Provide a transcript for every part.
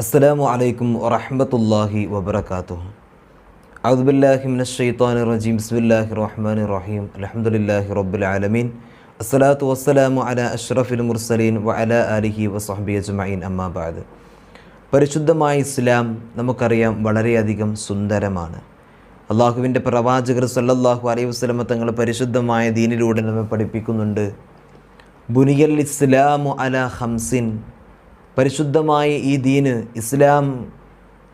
അസ്സലാമു അലൈക്കും വറഹ്മത്തുള്ളാഹി വബറകാതുഹു. അഊദു ബില്ലാഹി മിനശ് ശൈത്വാനിർ റജീം. ബിസ്മില്ലാഹിർ റഹ്മാനിർ റഹീം. അൽഹംദുലില്ലാഹി റബ്ബിൽ ആലമീൻ. അസ്സലാത്തു വസ്സലാമു അലാ അഷ്റഫിൽ മുർസലീൻ വഅലാ ആലിഹി വസഹ്ബിഹി അജ്മഈൻ. അമ്മാ ബഅദ്. പരിശുദ്ധമായ ഇസ്ലാം നമുക്കറിയാം വളരെയധികം സുന്ദരമാണ്. അള്ളാഹുവിൻ്റെ പ്രവാചകർ സല്ലല്ലാഹു അലൈഹി വസല്ലമ തങ്ങൾ പരിശുദ്ധമായ ദീനിലൂടെ നമ്മെ പഠിപ്പിക്കുന്നുണ്ട്. ബുനിയൽ ഇസ്ലാമു അലാ ഖംസിൻ. പരിശുദ്ധമായ ഈ ദീന് ഇസ്ലാം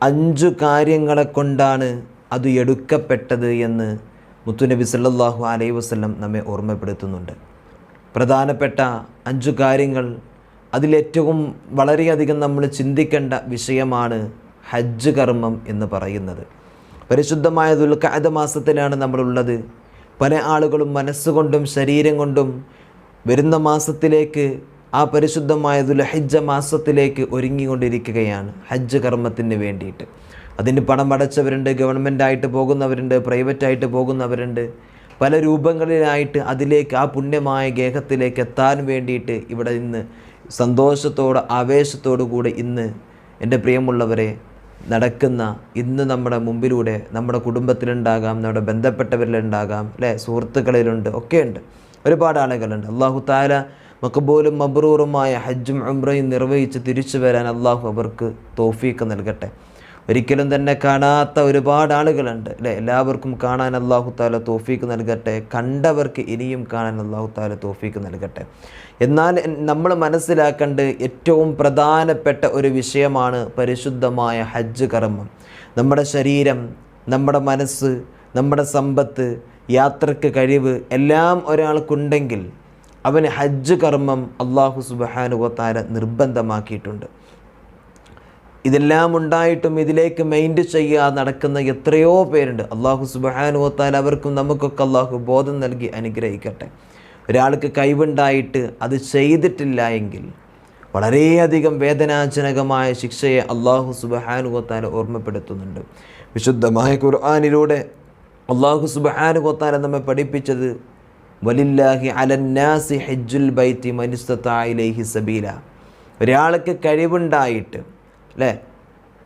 5 കാര്യങ്ങളെ കൊണ്ടാണ് അത് എടുക്കപ്പെട്ടത് എന്ന് മുത്തുനബി സല്ലല്ലാഹു അലൈഹി വസല്ലം നമ്മെ ഓർമ്മപ്പെടുത്തുന്നുണ്ട്. പ്രധാനപ്പെട്ട 5 കാര്യങ്ങൾ, അതിലേറ്റവും വളരെയധികം നമ്മൾ ചിന്തിക്കേണ്ട വിഷയമാണ് ഹജ്ജ് കർമ്മം എന്ന് പറയുന്നത്. പരിശുദ്ധമായ ദുൽഖഅദ മാസത്തിലാണ് നമ്മളുള്ളത്. പല ആളുകളും മനസ്സുകൊണ്ടും ശരീരം കൊണ്ടും വരുന്ന മാസത്തിലേക്ക്, ആ പരിശുദ്ധമായ ദുൽഹിജ്ജ മാസത്തിലേക്ക് ഒരുങ്ങിക്കൊണ്ടിരിക്കുകയാണ് ഹജ്ജ് കർമ്മത്തിന് വേണ്ടിയിട്ട്. അതിന് പണം അടച്ചവരുണ്ട്, ഗവൺമെൻറ്റായിട്ട് പോകുന്നവരുണ്ട്, പ്രൈവറ്റായിട്ട് പോകുന്നവരുണ്ട്, പല രൂപങ്ങളിലായിട്ട് അതിലേക്ക്, ആ പുണ്യമായ ഗേഹത്തിലേക്ക് എത്താൻ വേണ്ടിയിട്ട് ഇവിടെ ഇന്ന് സന്തോഷത്തോടെ ആവേശത്തോടു കൂടെ ഇന്ന് എൻ്റെ പ്രിയമുള്ളവരെ നടക്കുന്ന, ഇന്ന് നമ്മുടെ മുമ്പിലൂടെ നമ്മുടെ കുടുംബത്തിലുണ്ടാകാം, നമ്മുടെ ബന്ധപ്പെട്ടവരിലുണ്ടാകാം, അല്ലേ, സുഹൃത്തുക്കളിലുണ്ട്, ഒക്കെയുണ്ട്, ഒരുപാട് ആളുകളുണ്ട്. അല്ലാഹു തആല മഖബൂലും മബ്റൂറുമായ ഹജ്ജും ഉംറയും നിർവഹിച്ച് തിരിച്ചു വരാൻ അള്ളാഹു അവർക്ക് തൗഫീഖ് നൽകട്ടെ. ഒരിക്കലും തന്നെ കാണാത്ത ഒരുപാട് ആളുകളുണ്ട്, അല്ലേ, എല്ലാവർക്കും കാണാൻ അള്ളാഹു തആല തൗഫീഖ് നൽകട്ടെ. കണ്ടവർക്ക് ഇനിയും കാണാൻ അള്ളാഹു തആല തൗഫീഖ് നൽകട്ടെ. എന്നാൽ നമ്മൾ മനസ്സിലാക്കേണ്ട ഏറ്റവും പ്രധാനപ്പെട്ട ഒരു വിഷയമാണ് പരിശുദ്ധമായ ഹജ്ജ് കർമ്മം. നമ്മുടെ ശരീരം, നമ്മുടെ മനസ്സ്, നമ്മുടെ സമ്പത്ത്, യാത്രക്ക് കഴിവ് എല്ലാം ഒരാൾക്കുണ്ടെങ്കിൽ അവന് ഹജ്ജ് കർമ്മം അല്ലാഹു സുബ്ഹാനഹു വ തആല നിർബന്ധമാക്കിയിട്ടുണ്ട്. ഇതെല്ലാം ഉണ്ടായിട്ടും ഇതിലേക്ക് മൈൻഡ് ചെയ്യാതെ നടക്കുന്ന എത്രയോ പേരുണ്ട്. അല്ലാഹു സുബ്ഹാനഹു വ തആല അവർക്കും നമുക്കൊക്കെ അല്ലാഹു ബോധം നൽകി അനുഗ്രഹിക്കട്ടെ. ഒരാൾക്ക് കഴിവുണ്ടായിട്ട് അത് ചെയ്തിട്ടില്ല എങ്കിൽ വളരെയധികം വേദനാജനകമായ ശിക്ഷയെ അല്ലാഹു സുബ്ഹാനഹു വ തആല ഓർമ്മപ്പെടുത്തുന്നുണ്ട്. വിശുദ്ധമായ ഖുർആനിലൂടെ അല്ലാഹു സുബ്ഹാനഹു വ തആല നമ്മെ പഠിപ്പിച്ചത് വലില്ലാഹി അലന്നാസി ഹജ്ജുൽ ബൈത്തി മൻ ഇസ്തതാഅ ഇലൈഹി സബീല. ഒരാൾക്ക് കഴിവുണ്ടായിട്ട്, അല്ലേ,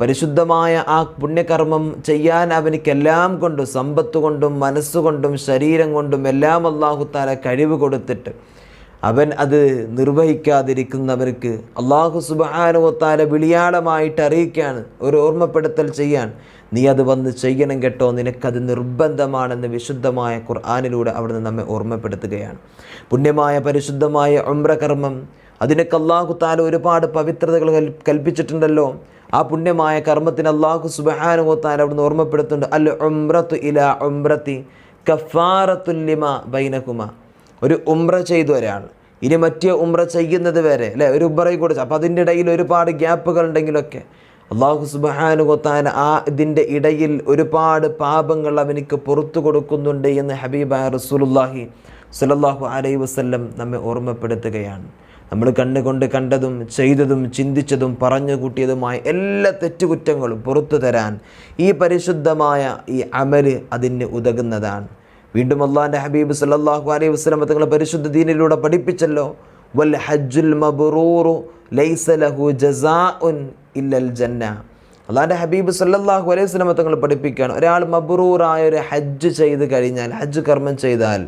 പരിശുദ്ധമായ ആ പുണ്യകർമ്മം ചെയ്യാൻ അവനിക്കെല്ലാം കൊണ്ടും, സമ്പത്ത് കൊണ്ടും മനസ്സുകൊണ്ടും ശരീരം കൊണ്ടും എല്ലാം അല്ലാഹു തആല കഴിവ് കൊടുത്തിട്ട് അവൻ അത് നിർവഹിക്കാതിരിക്കുന്നവർക്ക് അല്ലാഹു സുബ്ഹാനഹു വ തആല വിളിയാളമായിട്ട് അറിയിക്കുകയാണ്, ഒരു ഓർമ്മപ്പെടുത്തൽ ചെയ്യാൻ, നീ അത് വന്ന് ചെയ്യണം കേട്ടോ, നിനക്കത് നിർബന്ധമാണെന്ന് വിശുദ്ധമായ ഖുർആനിലൂടെ അവിടുന്ന് നമ്മെ ഓർമ്മപ്പെടുത്തുകയാണ്. പുണ്യമായ പരിശുദ്ധമായ ഉംറ കർമ്മം, അതിനൊക്കെ അല്ലാഹു തആല ഒരുപാട് പവിത്രതകൾ കൽപ്പിച്ചിട്ടുണ്ടല്ലോ. ആ പുണ്യമായ കർമ്മത്തിന് അല്ലാഹു സുബ്ഹാനഹു വ തആല അവിടുന്ന് ഓർമ്മപ്പെടുത്തുന്നുണ്ട്, അൽ ഉംറത്തു ഇലാ ഉംറത്തി കഫാറത്തുൽ ലിമാ ബൈനകുമാ. ഒരു ഉംറ ചെയ്തു ഒരാൾ ഇനി മറ്റേ ഉംറ ചെയ്യുന്നത് വരെ, അല്ലേ, ഒരു ഉംറയും കൂടെ, അപ്പോൾ അതിൻ്റെ ഇടയിൽ ഒരുപാട് ഗ്യാപ്പുകൾ ഉണ്ടെങ്കിലൊക്കെ അല്ലാഹു സുബ്ഹാനഹു വ തആല ആ ഇതിൻ്റെ ഇടയിൽ ഒരുപാട് പാപങ്ങൾ അവനിക്ക് പുറത്തു കൊടുക്കുന്നുണ്ട് എന്ന് ഹബീബായ റസൂലുള്ളാഹി സ്വല്ലല്ലാഹു അലൈഹി വസല്ലം നമ്മെ ഓർമ്മപ്പെടുത്തുകയാണ്. നമ്മൾ കണ്ണുകൊണ്ട് കണ്ടതും ചെയ്തതും ചിന്തിച്ചതും പറഞ്ഞു കൂട്ടിയതുമായ എല്ലാ തെറ്റുകുറ്റങ്ങളും പുറത്തു തരാൻ ഈ പരിശുദ്ധമായ ഈ അമല് അതിന് ഉതകുന്നതാണ്. വീണ്ടും അല്ലാഹുവിൻ്റെ ഹബീബ് സല്ലല്ലാഹു അലൈഹി വസല്ലം തങ്ങൾ പരിശുദ്ധ ദീനിലൂടെ പഠിപ്പിച്ചല്ലോ, വൽ ഹജ്ജുൽ മബ്റൂറു ലൈസ ലഹു ജസാഉൻ ഇല്ലൽ ജന്ന. അല്ലാഹുവിൻ്റെ ഹബീബ് സല്ലല്ലാഹു അലൈഹി വസല്ലം തങ്ങൾ പഠിപ്പിക്കുകയാണ്, ഒരാൾ മബ്റൂറായ ഒരു ഹജ്ജ് ചെയ്ത് കഴിഞ്ഞാൽ, ഹജ്ജ് കർമ്മം ചെയ്താൽ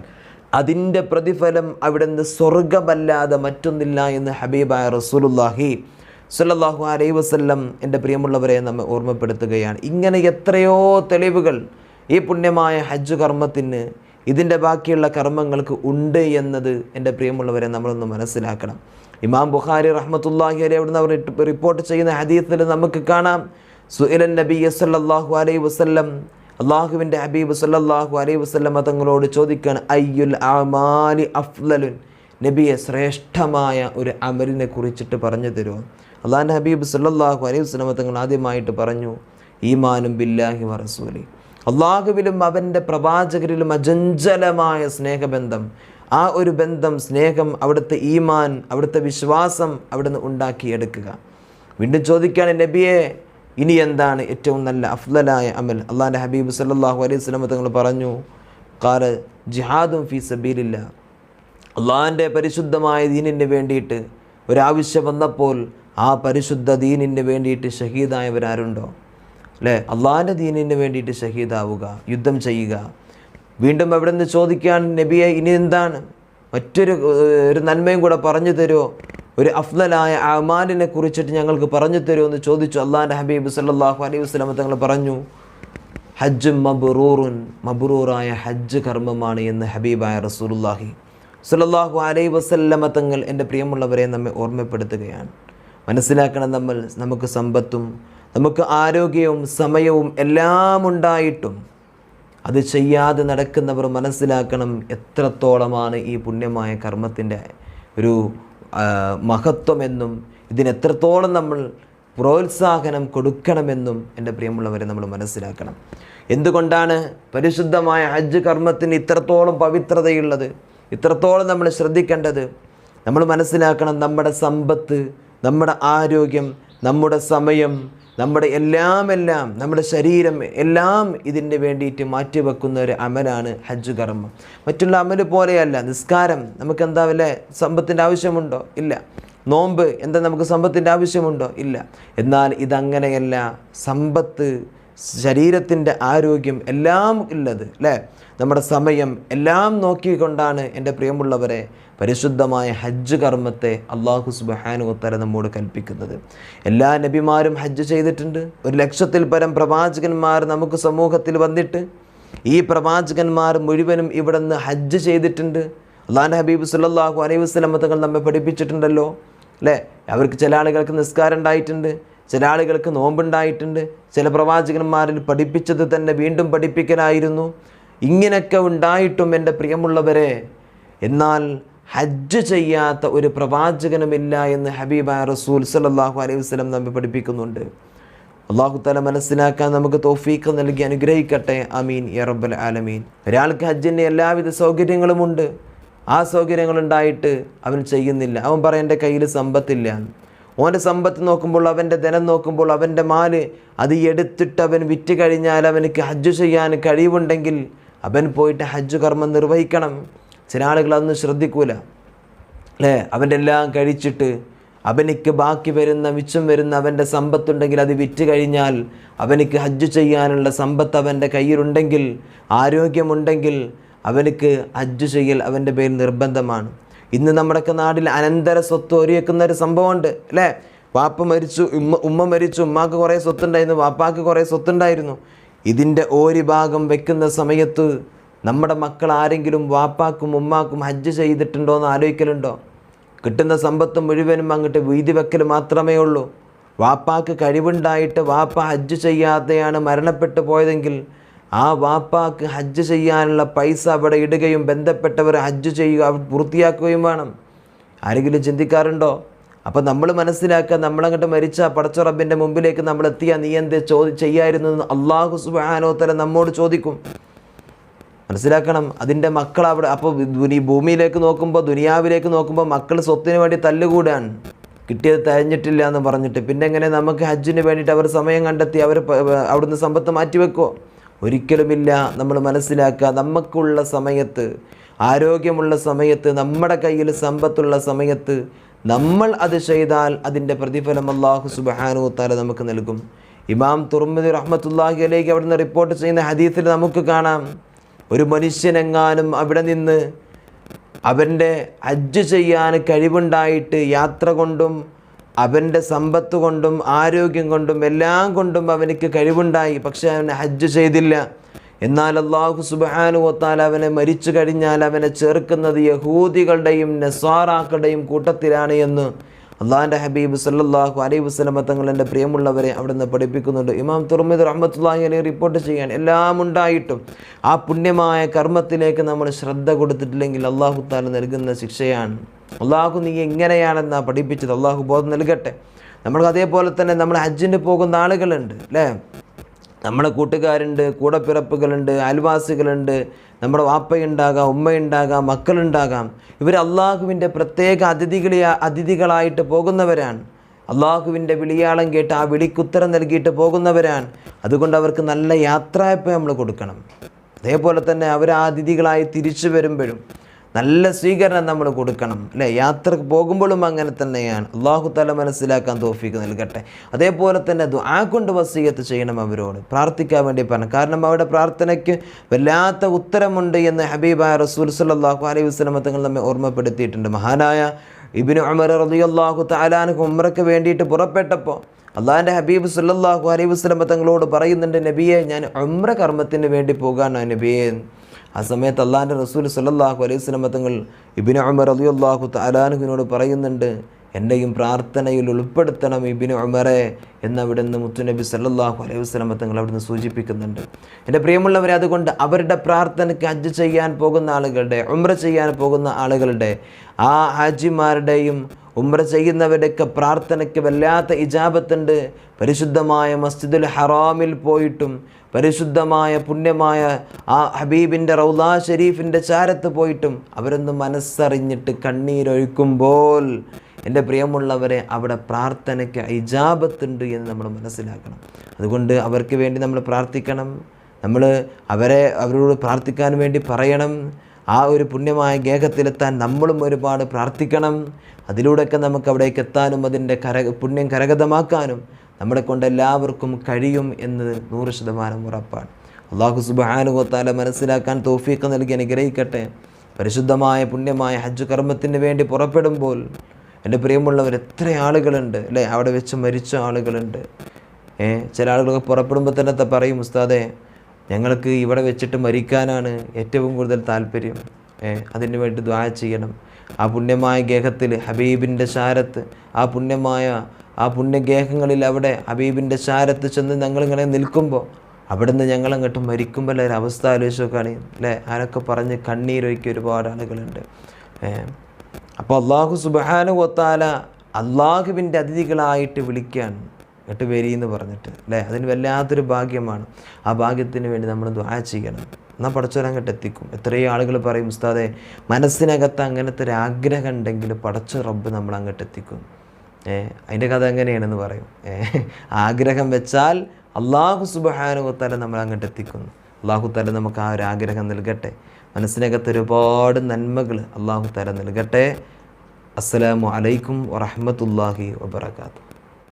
അതിൻ്റെ പ്രതിഫലം അവിടെ നിന്ന് സ്വർഗ്ഗമല്ലാതെ മറ്റൊന്നില്ല എന്ന് ഹബീബായ റസൂലുള്ളാഹി സ്വല്ലല്ലാഹു അലൈഹി വസല്ലം എൻ്റെ പ്രിയമുള്ളവരെ നമ്മെ ഓർമ്മപ്പെടുത്തുകയാണ്. ഇങ്ങനെ എത്രയോ തെളിവുകൾ ഈ പുണ്യമായ ഹജ്ജ് കർമ്മത്തിന്, ഇതിൻ്റെ ബാക്കിയുള്ള കർമ്മങ്ങൾക്ക് ഉണ്ട് എന്നത് എൻ്റെ പ്രിയമുള്ളവരെ നമ്മളൊന്ന് മനസ്സിലാക്കണം. ഇമാം ബുഖാരി റഹ്മത്തുള്ളാഹി അലൈഹി അവിടുന്ന് അവർ റിപ്പോർട്ട് ചെയ്യുന്ന ഹദീസിൽ നമുക്ക് കാണാം, സുഇലൻ നബിയ്യ സല്ലല്ലാഹു അലൈഹി വസല്ലം, അള്ളാഹുവിൻ്റെ ഹബീബ് സല്ലല്ലാഹു അലൈഹി വസല്ലം തങ്ങളോട് ചോദിക്കുകയാണ്, അയ്യുൽ അമാലി അഫ്ളലുൻ, നബിയെ ശ്രേഷ്ഠമായ ഒരു അമലിനെ കുറിച്ചിട്ട് പറഞ്ഞു തരുമോ? അള്ളാഹുവിൻ്റെ ഹബീബ് സല്ലല്ലാഹു അലൈഹി വസല്ലം തങ്ങൾ ആദ്യമായിട്ട് പറഞ്ഞു, ഈമാനും ബില്ലാഹി വ റസൂലി, അള്ളാഹുവിലും അവൻ്റെ പ്രവാചകരിലും അചഞ്ചലമായ സ്നേഹബന്ധം. ആ ഒരു ബന്ധം, സ്നേഹം, അവിടുത്തെ ഈമാൻ, അവിടുത്തെ വിശ്വാസം അവിടുന്ന് ഉണ്ടാക്കിയെടുക്കുക. വീണ്ടും ചോദിക്കുകയാണ്, നബിയെ ഇനി എന്താണ് ഏറ്റവും നല്ല അഫ്ളലായ അമൽ? അള്ളാഹുവിൻ്റെ ഹബീബ് സല്ലല്ലാഹു അലൈഹി വസല്ലം തങ്ങൾ പറഞ്ഞു, ഖാല ജിഹാദും ഫീ സബീലില്ലാ. അള്ളാഹുവിൻ്റെ പരിശുദ്ധമായ ദീനിന് വേണ്ടിയിട്ട് ഒരാവശ്യം വന്നപ്പോൾ ആ പരിശുദ്ധ ദീനിന് വേണ്ടിയിട്ട് ഷഹീദായവരാരുണ്ടോ? അല്ലേ? അള്ളാഹിൻ്റെ ദീനിന് വേണ്ടിയിട്ട് ഷഹീദാവുക, യുദ്ധം ചെയ്യുക. വീണ്ടും അവിടെ നിന്ന് ചോദിക്കാൻ, നബിയെ ഇനി എന്താണ്, ഒരു നന്മയും കൂടെ പറഞ്ഞു തരുമോ, ഒരു അഫ്ളലായ അമാലിനെ കുറിച്ചിട്ട് ഞങ്ങൾക്ക് പറഞ്ഞു തരുമോ എന്ന് ചോദിച്ചു. അള്ളാഹിൻ്റെ ഹബീബ് സല്ലല്ലാഹു അലൈഹി വസല്ലം തങ്ങൾ പറഞ്ഞു, ഹജ്ജ് മബ്റൂറുൻ, മബ്റൂറായ ഹജ്ജ് കർമ്മമാണ് എന്ന് ഹബീബായ റസൂലുള്ളാഹി സല്ലല്ലാഹു അലൈഹി വസല്ലം തങ്ങൾ എൻ്റെ പ്രിയമുള്ളവരെ നമ്മെ ഓർമ്മപ്പെടുത്തുകയാണ്. മനസ്സിലാക്കണം, നമുക്ക് സമ്പത്തും നമുക്ക് ആരോഗ്യവും സമയവും എല്ലാം ഉണ്ടായിട്ടും അത് ചെയ്യാതെ നടക്കുന്നവർ മനസ്സിലാക്കണം എത്രത്തോളമാണ് ഈ പുണ്യമായ കർമ്മത്തിൻ്റെ ഒരു മഹത്വമെന്നും ഇതിനെത്രത്തോളം നമ്മൾ പ്രോത്സാഹനം കൊടുക്കണമെന്നും എൻ്റെ പ്രിയമുള്ളവരെ നമ്മൾ മനസ്സിലാക്കണം. എന്തുകൊണ്ടാണ് പരിശുദ്ധമായ ഹജ്ജ് കർമ്മത്തിന് ഇത്രത്തോളം പവിത്രതയുള്ളത്, ഇത്രത്തോളം നമ്മൾ ശ്രദ്ധിക്കേണ്ടത്? നമ്മൾ മനസ്സിലാക്കണം, നമ്മുടെ സമ്പത്ത്, നമ്മുടെ ആരോഗ്യം, നമ്മുടെ സമയം, നമ്മുടെ എല്ലാം നമ്മുടെ ശരീരം എല്ലാം ഇതിന് വേണ്ടിയിട്ട് മാറ്റിവെക്കുന്ന ഒരു അമലാണ് ഹജ്ജ് കർമ്മം. മറ്റുള്ള അമല് പോലെയല്ല. നിസ്കാരം നമുക്കെന്താ വല്ല സമ്പത്തിൻ്റെ ആവശ്യമുണ്ടോ? ഇല്ല. നോമ്പ് എന്താ നമുക്ക് സമ്പത്തിൻ്റെ ആവശ്യമുണ്ടോ? ഇല്ല. എന്നാൽ ഇതങ്ങനെയല്ല. സമ്പത്ത്, ശരീരത്തിൻ്റെ ആരോഗ്യം എല്ലാം ഉള്ളത്, അല്ലേ? നമ്മുടെ സമയം എല്ലാം നോക്കിക്കൊണ്ടാണ് എൻ്റെ പ്രിയമുള്ളവരെ പരിശുദ്ധമായ ഹജ്ജ് കർമ്മത്തെ അല്ലാഹു സുബ്ഹാനഹു വ തആല നമ്മോട് കൽപ്പിക്കുന്നത്. എല്ലാ നബിമാരും ഹജ്ജ് ചെയ്തിട്ടുണ്ട്. 1,00,000-ൽ പരം പ്രവാചകന്മാർ നമുക്ക് സമൂഹത്തിൽ വന്നിട്ട് ഈ പ്രവാചകന്മാർ മുഴുവനും ഇവിടെ നിന്ന് ഹജ്ജ് ചെയ്തിട്ടുണ്ട്. അല്ലാഹുവിൻ്റെ ഹബീബ് സല്ലല്ലാഹു അലൈഹി വസല്ലം തങ്ങൾ നമ്മെ പഠിപ്പിച്ചിട്ടുണ്ടല്ലോ, അല്ലേ? അവർക്ക് ചില ആളുകൾക്ക് നിസ്കാരം ഉണ്ടായിട്ടുണ്ട്, ചില ആളുകൾക്ക് നോമ്പുണ്ടായിട്ടുണ്ട്. ചില പ്രവാചകന്മാരിൽ പഠിപ്പിച്ചത് തന്നെ വീണ്ടും പഠിപ്പിക്കലായിരുന്നു. ഇങ്ങനെയൊക്കെ ഉണ്ടായിട്ടും എൻ്റെ പ്രിയമുള്ളവരെ, എന്നാൽ ഹജ്ജ് ചെയ്യാത്ത ഒരു പ്രവാചകനുമില്ല എന്ന് ഹബീബായ റസൂൽ സല്ലല്ലാഹു അലൈഹി വസല്ലം നമ്മെ പഠിപ്പിക്കുന്നുണ്ട്. അല്ലാഹു തആല മനസ്സിലാക്കാൻ നമുക്ക് തൗഫീഖ് നൽകി അനുഗ്രഹിക്കട്ടെ. ആമീൻ യാ റബ്ബൽ ആലമീൻ. ഒരാൾക്ക് ഹജ്ജിൻ്റെ എല്ലാവിധ സൗകര്യങ്ങളുമുണ്ട്. ആ സൗകര്യങ്ങളുണ്ടായിട്ട് അവൻ ചെയ്യുന്നില്ല. അവൻ പറയും എൻ്റെ കയ്യിൽ സമ്പത്തില്ല. ഓൻ്റെ സമ്പത്ത് നോക്കുമ്പോൾ, അവൻ്റെ ധനം നോക്കുമ്പോൾ, അവൻ്റെ മാല് അത് എടുത്തിട്ട് അവൻ വിറ്റ് കഴിഞ്ഞാൽ അവനക്ക് ഹജ്ജ് ചെയ്യാൻ കഴിവുണ്ടെങ്കിൽ അവൻ പോയിട്ട് ഹജ്ജ് കർമ്മം നിർവഹിക്കണം. ചില ആളുകൾ അതൊന്നും ശ്രദ്ധിക്കൂല, അല്ലേ? അവൻ്റെ എല്ലാം കഴിച്ചിട്ട് അവനിക്ക് ബാക്കി വരുന്ന മിച്ചം വരുന്ന അവൻ്റെ സമ്പത്തുണ്ടെങ്കിൽ അത് വിറ്റ് കഴിഞ്ഞാൽ അവനിക്ക് ഹജ്ജ് ചെയ്യാനുള്ള സമ്പത്ത് അവൻ്റെ കയ്യിലുണ്ടെങ്കിൽ, ആരോഗ്യമുണ്ടെങ്കിൽ അവനിക്ക് ഹജ്ജ് ചെയ്യൽ അവൻ്റെ പേരിൽ നിർബന്ധമാണ്. ഇന്ന് നമ്മുടെയൊക്കെ നാട്ടിൽ അനന്തര സ്വത്ത് ഒരുക്കുന്ന ഒരു സംഭവമുണ്ട്, അല്ലേ? വാപ്പ മരിച്ചു, ഉമ്മ മരിച്ചു, ഉമ്മാക്ക് കുറേ സ്വത്തുണ്ടായിരുന്നു, വാപ്പാക്ക് കുറേ സ്വത്തുണ്ടായിരുന്നു. ഇതിൻ്റെ ഒരു ഭാഗം വെക്കുന്ന സമയത്ത് നമ്മുടെ മക്കൾ ആരെങ്കിലും വാപ്പാക്കും ഉമ്മാക്കും ഹജ്ജ് ചെയ്തിട്ടുണ്ടോ എന്ന് ആലോചിക്കലുണ്ടോ? കിട്ടുന്ന സമ്പത്ത് മുഴുവനും അങ്ങോട്ട് വീതി വെക്കൽ മാത്രമേ ഉള്ളൂ. വാപ്പാക്ക് കഴിവുണ്ടായിട്ട് വാപ്പ ഹജ്ജ് ചെയ്യാതെയാണ് മരണപ്പെട്ടു പോയതെങ്കിൽ ആ വാപ്പാക്ക് ഹജ്ജ് ചെയ്യാനുള്ള പൈസ അവിടെ ഇടുകയും ബന്ധപ്പെട്ടവർ ഹജ്ജ് ചെയ്യുക പൂർത്തിയാക്കുകയും വേണം. ആരെങ്കിലും ചിന്തിക്കാറുണ്ടോ? അപ്പോൾ നമ്മൾ മനസ്സിലാക്കുക, നമ്മളങ്ങോട്ട് മരിച്ച പടച്ച റബ്ബിൻ്റെ മുമ്പിലേക്ക് നമ്മൾ എത്തിയാൽ നീ എന്തേ ചെയ്യായിരുന്നു എന്ന് അല്ലാഹു സുബ്ഹാനഹു വ തആല നമ്മോട് ചോദിക്കും. മനസ്സിലാക്കണം. അതിൻ്റെ മക്കൾ അവിടെ, അപ്പോൾ ഈ ഭൂമിയിലേക്ക് നോക്കുമ്പോൾ, ദുനിയാവിലേക്ക് നോക്കുമ്പോൾ മക്കൾ സ്വത്തിന് വേണ്ടി തല്ലുകൂടാൻ, കിട്ടിയത് തഴഞ്ഞിട്ടില്ല എന്ന് പറഞ്ഞിട്ട്. പിന്നെ എങ്ങനെ നമുക്ക് ഹജ്ജിന് വേണ്ടിയിട്ട് അവർ സമയം കണ്ടെത്തി അവർ അവിടുന്ന് സമ്പത്ത് മാറ്റിവെക്കുമോ? ഒരിക്കലുമില്ല. നമ്മൾ മനസ്സിലാക്കുക, നമുക്കുള്ള സമയത്ത്, ആരോഗ്യമുള്ള സമയത്ത്, നമ്മുടെ കയ്യിൽ സമ്പത്തുള്ള സമയത്ത് നമ്മൾ അത് ചെയ്താൽ അതിൻ്റെ പ്രതിഫലം അല്ലാഹു സുബ്ഹാനഹു വ തആല നമുക്ക് നൽകും. ഇമാം തുർമിദി റഹ്മത്തുള്ളാഹി അലൈഹി അവിടുന്ന് റിപ്പോർട്ട് ചെയ്യുന്ന ഹദീസിൽ നമുക്ക് കാണാം, ഒരു മനുഷ്യനെങ്ങാനും അവിടെ നിന്ന് അവൻ്റെ ഹജ്ജ് ചെയ്യാൻ കഴിവുണ്ടായിട്ട് യാത്ര കൊണ്ടും അവൻ്റെ സമ്പത്ത് കൊണ്ടും ആരോഗ്യം കൊണ്ടും എല്ലാം കൊണ്ടും അവനിക്ക് കഴിവുണ്ടായി, പക്ഷെ അവനെ ഹജ്ജ് ചെയ്തില്ല. എന്നാൽ അല്ലാഹു സുബ്ഹാനഹു വ തആല അവനെ മരിച്ചു കഴിഞ്ഞാൽ അവനെ ചേർക്കുന്നത് യഹൂദികളുടെയും നസ്വാറാക്കളുടെയും കൂട്ടത്തിലാണ് എന്ന് അള്ളാഹിൻ്റെ ഹബീബ് സല്ലല്ലാഹു അലൈഹി വസല്ലം തങ്ങൾ എൻ്റെ പ്രിയമുള്ളവരെ അവിടെ നിന്ന് പഠിപ്പിക്കുന്നുണ്ട്. ഇമാം തുർമിദി റഹ്മത്തുള്ളാഹി അലൈഹി റിപ്പോർട്ട് ചെയ്യാൻ എല്ലാം ഉണ്ടായിട്ടും ആ പുണ്യമായ കർമ്മത്തിലേക്ക് നമ്മൾ ശ്രദ്ധ കൊടുത്തിട്ടില്ലെങ്കിൽ അല്ലാഹു തആല നൽകുന്ന ശിക്ഷയാണ്. അല്ലാഹു നീ എങ്ങനെയാണെന്നാണ് പഠിപ്പിച്ചത്. അല്ലാഹു ബോധം നൽകട്ടെ. നമ്മൾ അതേപോലെ തന്നെ നമ്മൾ ഹജ്ജിന് പോകുന്ന ആളുകളുണ്ട്, അല്ലേ? നമ്മുടെ കൂട്ടുകാരുണ്ട്, കൂടപ്പിറപ്പുകളുണ്ട്, അയൽവാസികളുണ്ട്, നമ്മുടെ വാപ്പയുണ്ടാകാം, ഉമ്മയുണ്ടാകാം, മക്കളുണ്ടാകാം. ഇവർ അള്ളാഹുവിൻ്റെ പ്രത്യേക അതിഥികളായിട്ട് പോകുന്നവരാണ്. അള്ളാഹുവിൻ്റെ വിളിയാളം കേട്ട് ആ വിളിക്കുത്തരം നൽകിയിട്ട് പോകുന്നവരാണ്. അതുകൊണ്ട് അവർക്ക് നല്ല യാത്രയപ്പ് നമ്മൾ കൊടുക്കണം. അതേപോലെ തന്നെ അവർ ആ അതിഥികളായി തിരിച്ചു വരുമ്പോഴും നല്ല സ്വീകരണം നമ്മൾ കൊടുക്കണം അല്ലേ. യാത്രക്ക് പോകുമ്പോഴും അങ്ങനെ തന്നെയാണ്. അള്ളാഹു തആല മനസ്സിലാക്കാൻ തൗഫീഖ് നൽകട്ടെ. അതേപോലെ തന്നെ ദുആ കൊണ്ട് വസിയത്ത് ചെയ്യണം, അവരോട് പ്രാർത്ഥിക്കാൻ വേണ്ടി പറഞ്ഞു. കാരണം അവരുടെ പ്രാർത്ഥനയ്ക്ക് വല്ലാത്ത ഉത്തരമുണ്ട് എന്ന് ഹബീബായ റസൂൽ സല്ലല്ലാഹു അലൈഹി വസല്ലം തങ്ങൾ നമ്മെ ഓർമ്മപ്പെടുത്തിയിട്ടുണ്ട്. മഹാനായ ഇബ്നു ഉമർ റളിയല്ലാഹു തആല അൻഹു ഉംറയ്ക്ക് വേണ്ടിയിട്ട് പുറപ്പെട്ടപ്പോൾ അള്ളാഹിൻ്റെ ഹബീബ് സല്ലല്ലാഹു അലൈഹി വസല്ലം തങ്ങളോട് പറയുന്നുണ്ട്, നബിയെ ഞാൻ ഉംറ കർമ്മത്തിന് വേണ്ടി പോകാനാണ് നബിയെ. ആ സമയത്ത് അള്ളാഹിൻ്റെ റസൂൽ സല്ലല്ലാഹു അലൈഹി വസല്ലം തങ്ങൾ ഇബ്നു ഉമർ റളിയല്ലാഹു തആല അൻഹുവിനോട് പറയുന്നുണ്ട്, എൻ്റെയും പ്രാർത്ഥനയിൽ ഉൾപ്പെടുത്തണം ഇബ്നു ഉമറെ എന്ന് അവിടുന്ന് മുത്തുനബി സല്ലല്ലാഹു അലൈഹി വസല്ലം തങ്ങൾ അവിടുന്ന് സൂചിപ്പിക്കുന്നുണ്ട്. എൻ്റെ പ്രിയമുള്ളവരെ, അതുകൊണ്ട് അവരുടെ പ്രാർത്ഥനയ്ക്ക് ഹജ്ജ് ചെയ്യാൻ പോകുന്ന ആളുകളുടെ, ഉംറ ചെയ്യാൻ പോകുന്ന ആളുകളുടെ, ആ ഹാജിമാരുടെയും ഉംറ ചെയ്യുന്നവരുടെയൊക്കെ പ്രാർത്ഥനയ്ക്ക് വല്ലാത്ത ഇജാബത്തുണ്ട്. പരിശുദ്ധമായ മസ്ജിദുൽ ഹറാമിൽ പോയിട്ടും പരിശുദ്ധമായ പുണ്യമായ ആ ഹബീബിൻ്റെ റൗളാ ഷരീഫിൻ്റെ ചാരത്ത് പോയിട്ടും അവരൊന്ന് മനസ്സറിഞ്ഞിട്ട് കണ്ണീരൊഴുക്കുമ്പോൾ എൻ്റെ പ്രിയമുള്ളവരെ, അവിടെ പ്രാർത്ഥനയ്ക്ക് ഇജാബത്തുണ്ട് എന്ന് നമ്മൾ മനസ്സിലാക്കണം. അതുകൊണ്ട് അവർക്ക് വേണ്ടി നമ്മൾ പ്രാർത്ഥിക്കണം. നമ്മൾ അവരോട് പ്രാർത്ഥിക്കാൻ വേണ്ടി പറയണം. ആ ഒരു പുണ്യമായ ഗേഹത്തിലെത്താൻ നമ്മളും ഒരുപാട് പ്രാർത്ഥിക്കണം. അതിലൂടെയൊക്കെ നമുക്ക് അവിടേക്ക് എത്താനും അതിൻ്റെ പുണ്യം കരഗതമാക്കാനും നമ്മളെ കൊണ്ട് എല്ലാവർക്കും കഴിയും എന്ന് 100% ഉറപ്പാണ്. അല്ലാഹു സുബ്ഹാനഹു വ തആല മനസ്സിലാക്കാൻ തൗഫീഖ് നൽകി അനുഗ്രഹിക്കട്ടെ. പരിശുദ്ധമായ പുണ്യമായ ഹജ്ജ് കർമ്മത്തിന് വേണ്ടി പുറപ്പെടുമ്പോൾ എൻ്റെ പ്രിയമുള്ളവർ, എത്ര ആളുകളുണ്ട് അല്ലേ, അവിടെ വെച്ച് മരിച്ച ആളുകളുണ്ട്. ചില ആളുകളൊക്കെ പുറപ്പെടുമ്പോൾ തന്നെ പറയും, ഉസ്താദേ ഞങ്ങൾക്ക് ഇവിടെ വെച്ചിട്ട് മരിക്കാനാണ് ഏറ്റവും കൂടുതൽ താല്പര്യം, അതിന് വേണ്ടി ദുആ ചെയ്യണം. ആ പുണ്യമായ ഗേഹത്തിൽ ഹബീബിൻ്റെ ശാരത്ത്, ആ പുണ്യഗേഹങ്ങളിൽ അവിടെ ഹബീബിൻ്റെ ശാരത്ത് ചെന്ന് ഞങ്ങളിങ്ങനെ നിൽക്കുമ്പോൾ അവിടുന്ന് ഞങ്ങളങ്ങോട്ട് മരിക്കുമ്പോൾ ഒരു അവസ്ഥ ആലോചിച്ച് നോക്കുകയാണ് അല്ലേ. ആരൊക്കെ പറഞ്ഞ് കണ്ണീരൊഴുക്കിയ ഒരുപാട് ആളുകളുണ്ട്. അപ്പോൾ അല്ലാഹു സുബ്ഹാനഹു വ തആല അള്ളാഹുവിൻ്റെ അതിഥികളായിട്ട് വിളിക്കുകയാണ്, എന്നിട്ട് വരീന്ന് പറഞ്ഞിട്ട് അല്ലേ. അതിന് വല്ലാത്തൊരു ഭാഗ്യമാണ്. ആ ഭാഗ്യത്തിന് വേണ്ടി നമ്മൾ ദുആ ചെയ്യണം. എന്നാൽ പടച്ചവൻ അങ്ങോട്ട് എത്തിക്കും. എത്രയോ ആളുകൾ പറയും, ഉസ്താദേ മനസ്സിനകത്ത് അങ്ങനത്തെ ഒരു ആഗ്രഹം ഉണ്ടെങ്കിൽ പടച്ച റബ്ബ് നമ്മൾ അങ്ങോട്ട് എത്തിക്കും. അതിൻ്റെ കഥ എങ്ങനെയാണെന്ന് പറയും. ആഗ്രഹം വെച്ചാൽ അല്ലാഹു സുബ്ഹാനഹു വ തആല നമ്മൾ അങ്ങോട്ട് എത്തിക്കുന്നു. അല്ലാഹു തആല നമുക്ക് ആ ഒരു ആഗ്രഹം നൽകട്ടെ. മനസ്സിനകത്ത് ഒരുപാട് നന്മകൾ അല്ലാഹു തആല നൽകട്ടെ. അസ്സലാമു അലൈക്കും വറഹ്മത്തുള്ളാഹി വബറകാതുഹു.